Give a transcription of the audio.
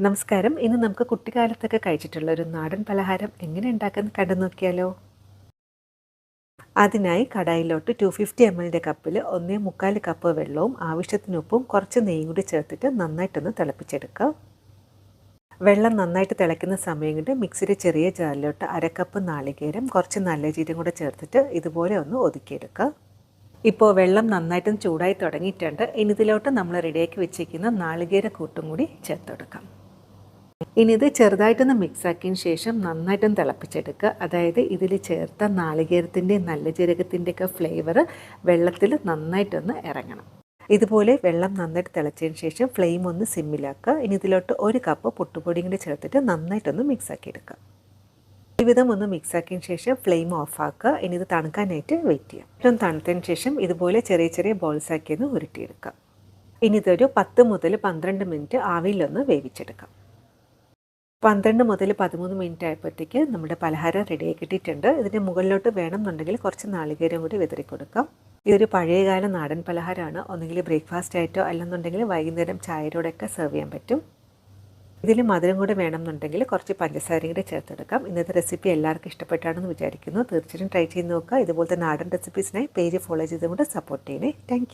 നമസ്കാരം. ഇന്ന് നമുക്ക് കുട്ടിക്കാലത്തൊക്കെ കഴിച്ചിട്ടുള്ള ഒരു നാടൻ പലഹാരം എങ്ങനെ ഉണ്ടാക്കുന്നത് കണ്ടു നോക്കിയാലോ? അതിനായി കടായിലോട്ട് 250 ml കപ്പിൽ 1.25 കപ്പ് വെള്ളവും ആവശ്യത്തിന് ഉപ്പും കുറച്ച് നെയ്യും കൂടി ചേർത്തിട്ട് നന്നായിട്ടൊന്ന് തിളപ്പിച്ചെടുക്കുക. വെള്ളം നന്നായിട്ട് തിളയ്ക്കുന്ന സമയം കൊണ്ട് മിക്സിയുടെ ചെറിയ ജാറിലോട്ട് 1/2 കപ്പ് നാളികേരം, കുറച്ച് നല്ല ജീരകം കൂടെ ചേർത്തിട്ട് ഇതുപോലെ ഒന്ന് ഒതുക്കിയെടുക്കുക. ഇപ്പോൾ വെള്ളം നന്നായിട്ടും ചൂടായി തുടങ്ങിയിട്ടുണ്ട്. ഇനി ഇതിലോട്ട് നമ്മൾ റെഡിയാക്കി വെച്ചിരിക്കുന്ന നാളികേര കൂട്ടും കൂടി ചേർത്തെടുക്കാം. ഇനി ഇത് ചെറുതായിട്ടൊന്ന് മിക്സാക്കിയതിന് ശേഷം നന്നായിട്ടൊന്ന് തിളപ്പിച്ചെടുക്കുക. അതായത് ഇതിൽ ചേർത്ത നാളികേരത്തിൻ്റെയും നല്ല ജീരകത്തിൻ്റെയൊക്കെ ഫ്ലേവർ വെള്ളത്തിൽ നന്നായിട്ടൊന്ന് ഇറങ്ങണം. ഇതുപോലെ വെള്ളം നന്നായിട്ട് തിളച്ചതിന് ശേഷം ഫ്ലെയിം ഒന്ന് സിമ്മിലാക്കുക. ഇനി ഇതിലോട്ട് 1 കപ്പ് പുട്ടുപൊടിയും കൂടി ചേർത്തിട്ട് നന്നായിട്ടൊന്ന് മിക്സാക്കി എടുക്കുക. ഒരുവിധം ഒന്ന് മിക്സാക്കിയതിന് ശേഷം ഫ്ലെയിം ഓഫാക്കുക. ഇനി ഇത് തണുക്കാനായിട്ട് വെയിറ്റ് ചെയ്യാം. ഏറ്റവും തണുത്തതിന് ശേഷം ഇതുപോലെ ചെറിയ ചെറിയ ബോൾസാക്കിയൊന്ന് ഉരുട്ടിയെടുക്കുക. ഇനി ഇതൊരു 10 മുതൽ 12 മിനിറ്റ് ആവിയിലൊന്ന് വേവിച്ചെടുക്കാം. 12 മുതൽ 13 മിനിറ്റ് ആയപ്പോഴത്തേക്ക് നമ്മുടെ പലഹാരം റെഡിയായി കിട്ടിയിട്ടുണ്ട്. ഇതിൻ്റെ മുകളിലോട്ട് വേണമെന്നുണ്ടെങ്കിൽ കുറച്ച് നാളികേരം കൂടി വിതറി കൊടുക്കാം. ഇതൊരു പഴയകാല നാടൻ പലഹാരമാണ്. ഒന്നുകിൽ ബ്രേക്ക്ഫാസ്റ്റ് ആയിട്ടോ അല്ലെന്നുണ്ടെങ്കിൽ വൈകുന്നേരം ചായയോടെയൊക്കെ സെർവ് ചെയ്യാൻ പറ്റും. ഇതിൽ മധുരം കൂടെ വേണമെന്നുണ്ടെങ്കിൽ കുറച്ച് പഞ്ചസാരയും കൂടെ ചേർത്തെടുക്കാം. ഇന്നത്തെ റെസിപ്പി എല്ലാവർക്കും ഇഷ്ടപ്പെട്ടാണെന്ന് വിചാരിക്കുന്നു. തീർച്ചയായിട്ടും ട്രൈ ചെയ്ത് നോക്കുക. ഇതുപോലത്തെ നാടൻ റെസിപ്പീസിനായി പേജ് ഫോളോ ചെയ്തുകൊണ്ട് സപ്പോർട്ട് ചെയ്യണേ. താങ്ക്